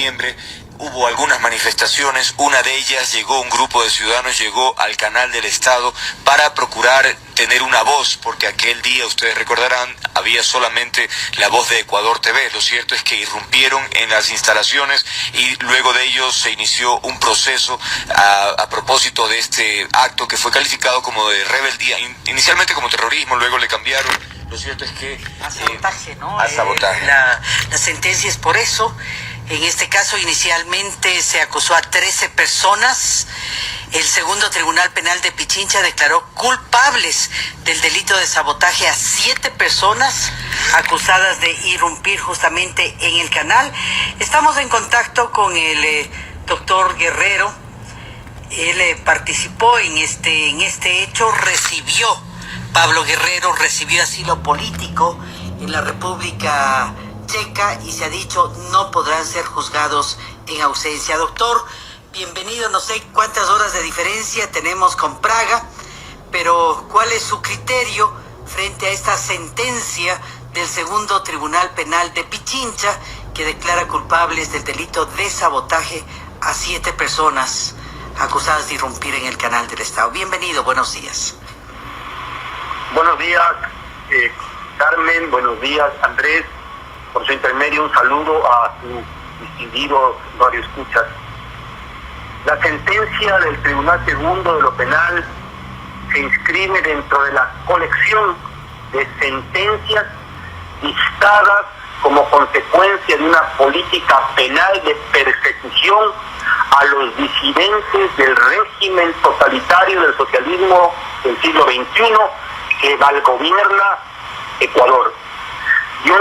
diciembre hubo algunas manifestaciones. Una de ellas un grupo de ciudadanos llegó al canal del Estado para procurar tener una voz, porque aquel día, ustedes recordarán, había solamente la voz de Ecuador TV. Lo cierto es que irrumpieron en las instalaciones y luego de ello se inició un proceso a propósito de este acto que fue calificado como de rebeldía, inicialmente como terrorismo, luego le cambiaron. Lo cierto es que... a sabotaje, ¿no? A sabotaje. La sentencia es por eso. En este caso, inicialmente se acusó a 13 personas. El segundo Tribunal Penal de Pichincha declaró culpables del delito de sabotaje a 7 personas acusadas de irrumpir justamente en el canal. Estamos en contacto con el doctor Guerrero. Él participó en este hecho, Pablo Guerrero recibió asilo político en la República Checa y se ha dicho no podrán ser juzgados en ausencia. Doctor, bienvenido. No sé cuántas horas de diferencia tenemos con Praga, pero ¿cuál es su criterio frente a esta sentencia del segundo Tribunal Penal de Pichincha que declara culpables del delito de sabotaje a 7 personas acusadas de irrumpir en el canal del Estado? Bienvenido, buenos días. Buenos días, Carmen, buenos días, Andrés. Por su intermedio, un saludo a sus distinguidos radioescuchas. La sentencia del Tribunal Segundo de lo Penal se inscribe dentro de la colección de sentencias dictadas como consecuencia de una política penal de persecución a los disidentes del régimen totalitario del socialismo del siglo XXI que gobierna Ecuador. Yo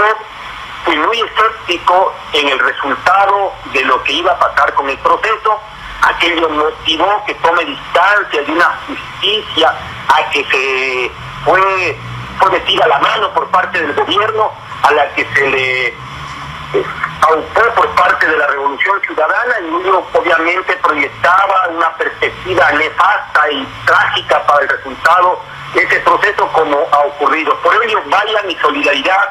fui muy escéptico en el resultado de lo que iba a pasar con el proceso. Aquello motivó que tome distancia de una justicia a que se fue metida la mano por parte del gobierno, a la que se le aupó por parte de la Revolución Ciudadana, y uno obviamente proyectaba una perspectiva nefasta y trágica para el resultado de ese proceso, como ha ocurrido. Por ello, vaya mi solidaridad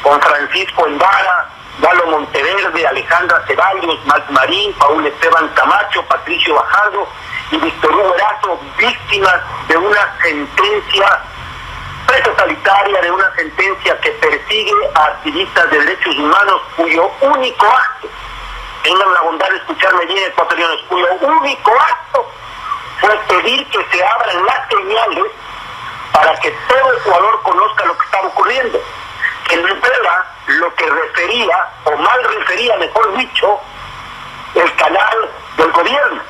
con Francisco Endara, Galo Monteverde, Alejandra Ceballos, Max Marín, Paul Esteban Camacho, Patricio Bajardo y Víctor Hugo Erazo, víctimas de una sentencia pretotalitaria, de una sentencia que persigue a activistas de derechos humanos cuyo único acto, tengan la bondad de escucharme bien, ecuatorianos, cuyo único acto fue pedir que se abran las señales para que todo Ecuador conozca lo que está ocurriendo, que no era lo que refería, o mal refería, mejor dicho, el canal del gobierno,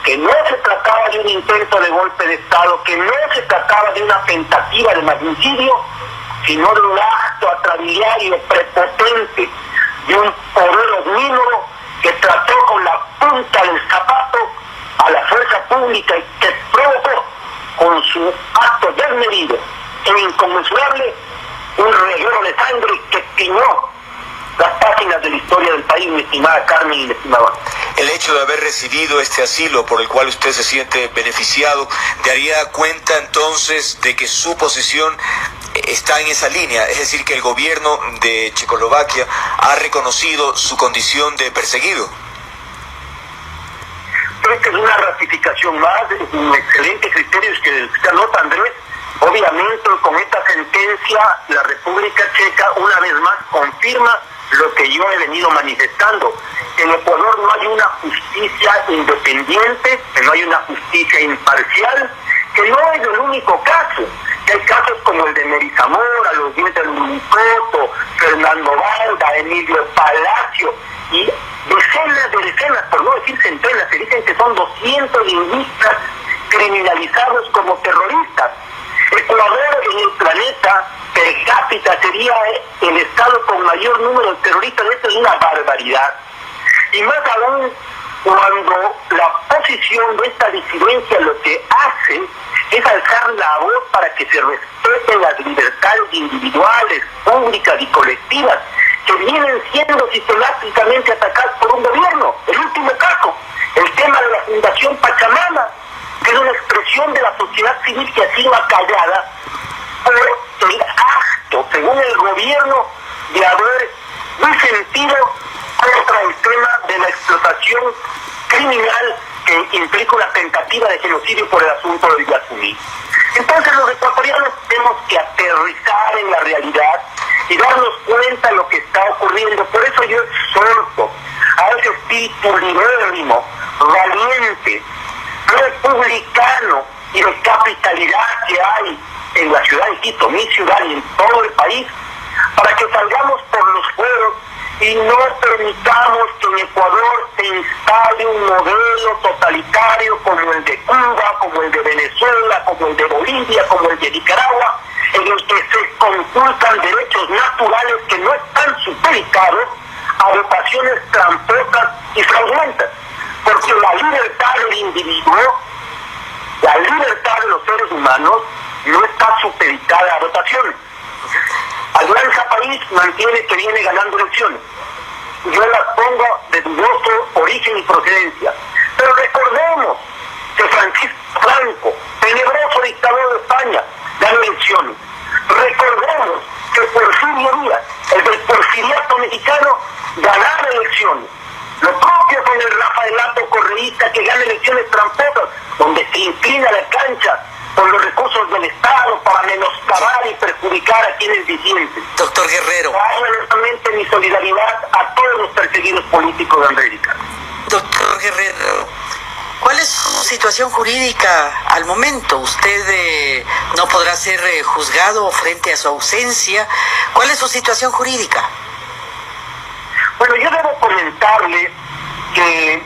que no se trataba de un intento de golpe de Estado, que no se trataba de una tentativa de magnicidio, sino de un acto atrabiliario, prepotente, de un poder omnímodo que trató con la punta del zapato a la fuerza pública y que provocó con su acto desmedido e inconmensurable un reguero de sangre que tiñó las páginas de la historia del país, mi estimada Carmen y mi estimado. El hecho de haber recibido este asilo por el cual usted se siente beneficiado, ¿daría cuenta entonces de que su posición está en esa línea? Es decir, que el gobierno de Checoslovaquia ha reconocido su condición de perseguido. Creo que es una ratificación más, es un excelente criterio que usted anota, Andrés. Obviamente, con esta sentencia, la República Checa una vez más confirma lo que yo he venido manifestando. En Ecuador no hay una justicia independiente, que no hay una justicia imparcial, que no es el único caso. Que hay casos como el de Mary Zamora, los dientes de Unicoto, Fernando Valda, Emilio Palacio, y decenas, por no decir centenas, se dicen que son 200 lingüistas criminalizados como terroristas. Ecuador en el planeta per cápita sería el estado con mayor número de terroristas. Esto es una barbaridad. Y más aún cuando la posición de esta disidencia lo que hace es alzar la voz para que se respeten las libertades individuales, públicas y colectivas, que vienen siendo sistemáticamente atacadas por un gobierno. El último caso, el tema de la Fundación Pachamama, que es una expresión de la sociedad civil que ha sido acallada por el acto, según el gobierno, de haber disentido contra el tema de la explotación criminal que implica una tentativa de genocidio por el asunto del Yasuní. Entonces los ecuatorianos tenemos que aterrizar en la realidad y darnos cuenta de lo que está ocurriendo. Por eso yo exhorto a ese espíritu libérrimo, valiente, republicano y de capitalidad que hay en la ciudad de Quito, mi ciudad y en todo el país, para que salgamos por los fueros y no permitamos que en Ecuador se instale un modelo totalitario como el de Cuba, como el de Venezuela, como el de Bolivia, como el de Nicaragua, en el que se conculcan derechos naturales que no están supeditados a votaciones tramposas y fraudulentas. Porque la libertad del individuo, la libertad de los seres humanos, no está supeditada a votaciones. Alianza País mantiene que viene ganando elecciones. Yo las pongo de dudoso origen y procedencia. Pero recordemos que Francisco Franco, tenebroso dictador de España, ganó elecciones. Recordemos que Porfirio Díaz, el del porfiriato mexicano, ganaba elecciones. Lo propio con el Rafaelato correísta que gana elecciones tramposas, donde se inclina la cancha con los recursos del Estado para menoscabar y perjudicar a quienes disienten. Doctor Guerrero. Honestamente mi solidaridad a todos los perseguidos políticos de América. Doctor Guerrero, ¿cuál es su situación jurídica al momento? Usted no podrá ser juzgado frente a su ausencia. ¿Cuál es su situación jurídica? Bueno, yo debo comentarle que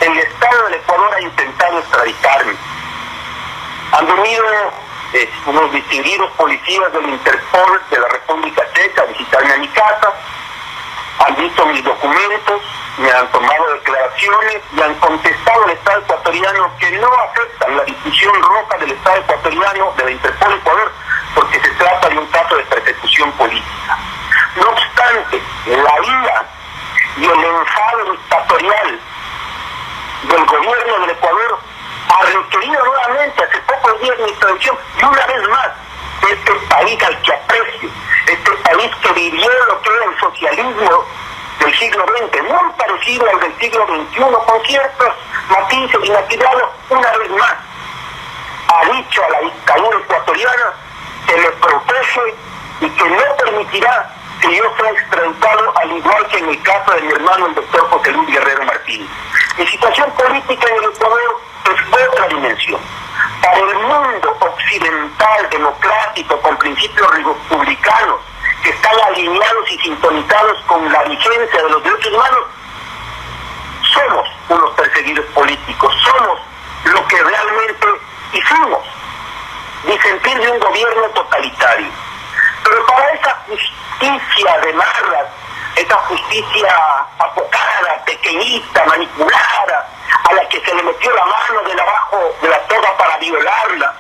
el Estado del Ecuador ha intentado extraditarme. Han venido unos distinguidos policías del Interpol de la República Checa a visitarme a mi casa, han visto mis documentos, me han tomado declaraciones y han contestado al Estado ecuatoriano que no aceptan la difusión roja del Estado ecuatoriano de la Interpol Ecuador porque se trata de un caso de persecución política. No obstante, la ira y el enfado dictatorial del gobierno del Ecuador ha requerido nuevamente hace pocos días mi extradición y una vez más este país al que aprecio, este país que vivió lo que era el socialismo del siglo XX, muy parecido al del siglo XXI, con ciertos matices inactivados, una vez más ha dicho a la dictadura ecuatoriana que le protege y que no permitirá que yo sea extraditado, al igual que en el caso de mi hermano el doctor José Luis Guerrero Martínez. Mi situación política en el Ecuador es otra dimensión. Para el mundo occidental, democrático, con principios republicanos, que están alineados y sintonizados con la vigencia de los derechos humanos, somos unos perseguidos políticos, somos lo que realmente hicimos, disentir de un gobierno totalitario. Pero para esa justicia de marras, esa justicia apocada, pequeñita, manipulada, a la que se le metió la mano de abajo de la toga para violarla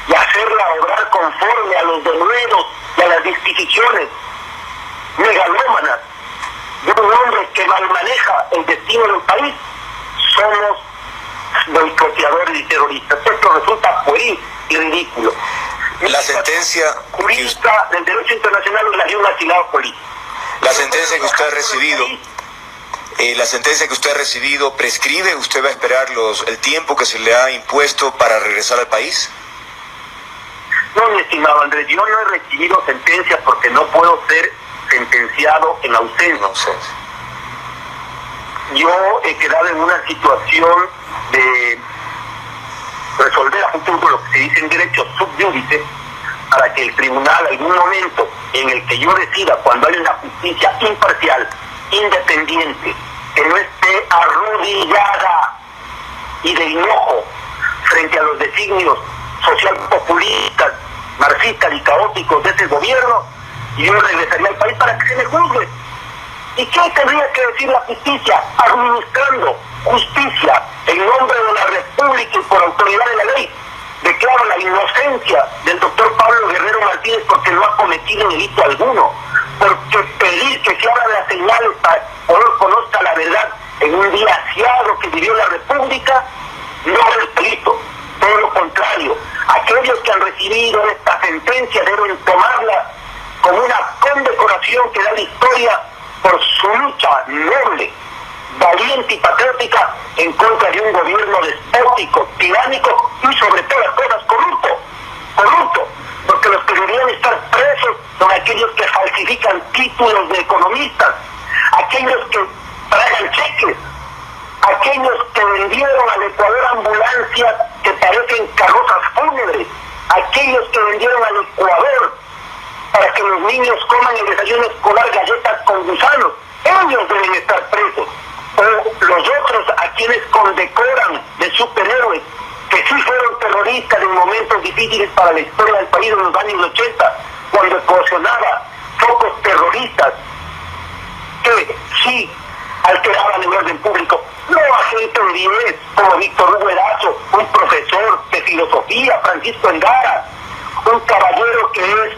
y hacerla obrar conforme a los denuedos y a las disquisiciones megalómanas de un hombre que mal maneja el destino del país, somos boicoteadores y terroristas. Esto resulta pueril y ridículo. La sentencia jurídica del derecho internacional es la de un asilado político. La sentencia que usted ha recibido, prescribe. ¿Usted va a esperar el tiempo que se le ha impuesto para regresar al país? No, mi estimado Andrés, yo no he recibido sentencia porque no puedo ser sentenciado en ausencia. Yo he quedado en una situación de resolver a futuro lo que se dice en derecho subyúdice, para que el tribunal, algún momento en el que yo decida, cuando hay una justicia imparcial, independiente, que no esté arrodillada y de hinojo frente a los designios social populistas, marxistas y caóticos de ese gobierno, yo regresaría al país para que se me juzgue. ¿Y qué tendría que decir la justicia? Administrando justicia en nombre de la República y por autoridad de la ley, declaro la inocencia del doctor Pablo Guerrero Martínez porque no ha cometido delito alguno, porque pedir que se abran las señales para que el pueblo conozca la verdad en un día asiado que vivió la República no es delito, todo lo contrario. Aquellos que han recibido esta sentencia deben tomarla como una condecoración que da la historia por su lucha noble, valiente y patriótica en contra de un gobierno despótico, tiránico y sobre todas las cosas corrupto, porque los que deberían estar presos son aquellos que falsifican títulos de economistas, aquellos que tragan cheques, aquellos que vendieron al Ecuador ambulancias que parecen carrozas fúnebres, aquellos que vendieron al Ecuador para que los niños coman el desayuno escolar galletas con gusanos. Ellos deben estar presos. O los otros a quienes condecoran de superhéroes, que sí fueron terroristas en momentos difíciles para la historia del país en los años 80, cuando eclosionaba focos terroristas que sí alteraban el orden público. No a gente de 10 como Víctor Hugo Erazo, un profesor de filosofía, Francisco Endara, un caballero que es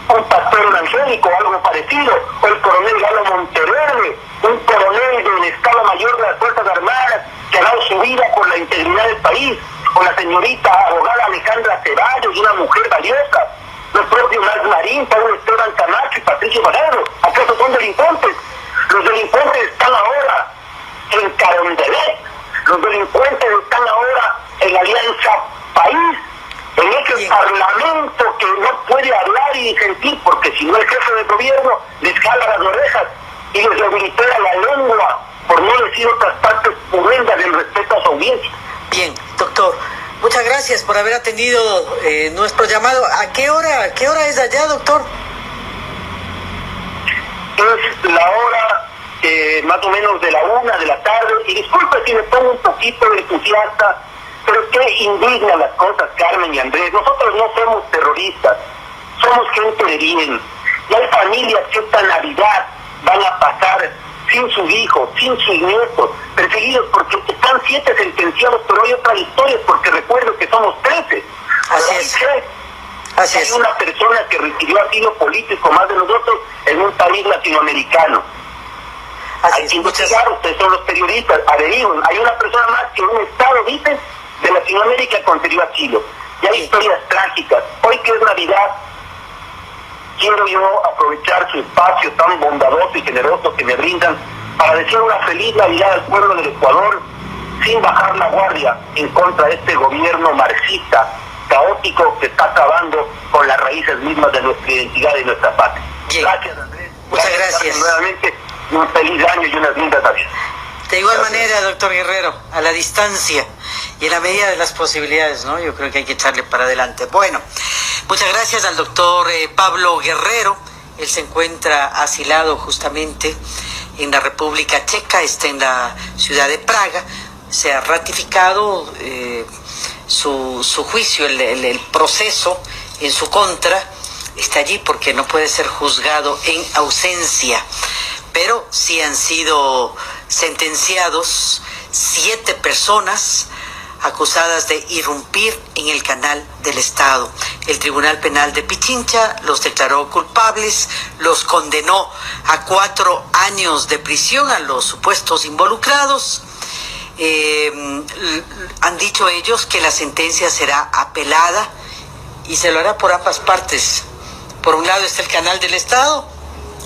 un pastor evangélico o algo parecido, o el coronel Galo Monteverde, un coronel del Estado Mayor de las Fuerzas Armadas que ha dado su vida por la integridad del país, o la señorita abogada Alejandra Ceballos, una mujer valiosa, los propios Max Marín, Pablo Esteban Camacho y Patricio Barrero. ¿Acaso son delincuentes? Los delincuentes están ahora en Carondelet, los delincuentes están ahora en Alianza País, en ese parlamento que no puede hablar y disentir, porque si no el jefe de gobierno les jala las orejas y les debilita la lengua, por no decir otras partes purendas del respeto a su audiencia. Bien, doctor, muchas gracias por haber atendido nuestro llamado. ¿A qué hora es allá, doctor? Es la hora más o menos de la 1 de la tarde, y disculpe si me pongo un poquito entusiasta, pero qué indignan las cosas, Carmen y Andrés. Nosotros no somos terroristas, somos gente de bien, y hay familias que esta Navidad van a pasar sin sus hijos, sin sus nietos, perseguidos porque están 7 sentenciados, pero hay otras historias, porque recuerdo que somos 13. Así es. Así hay es. una persona que recibió asilo político más de nosotros en un país latinoamericano. Hay que investigar, ustedes son los periodistas, averigüen. Hay una persona más que en un estado, dicen, de Latinoamérica consiguió asilo. Y hay historias trágicas. Hoy que es Navidad, quiero yo aprovechar su espacio tan bondadoso y generoso que me brindan para decir una feliz Navidad al pueblo del Ecuador, sin bajar la guardia en contra de este gobierno marxista, caótico, que está acabando con las raíces mismas de nuestra identidad y nuestra patria. Bien. Gracias, Andrés. Muchas gracias. Nuevamente, un feliz año y unas lindas Navidades. De igual manera, doctor Guerrero, a la distancia y en la medida de las posibilidades, ¿no? Yo creo que hay que echarle para adelante. Bueno, muchas gracias al doctor Pablo Guerrero. Él se encuentra asilado justamente en la República Checa, está en la ciudad de Praga. Se ha ratificado su juicio, el proceso en su contra. Está allí porque no puede ser juzgado en ausencia. Pero sí han sido sentenciados 7 personas acusadas de irrumpir en el canal del Estado. El Tribunal Penal de Pichincha los declaró culpables, los condenó a 4 años de prisión a los supuestos involucrados. Han dicho ellos que la sentencia será apelada y se lo hará por ambas partes. Por un lado está el canal del Estado,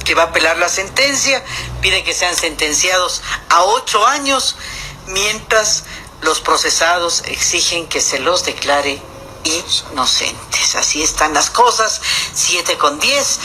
que va a apelar la sentencia, pide que sean sentenciados a 8 años, mientras los procesados exigen que se los declare inocentes. Así están las cosas, 7:10.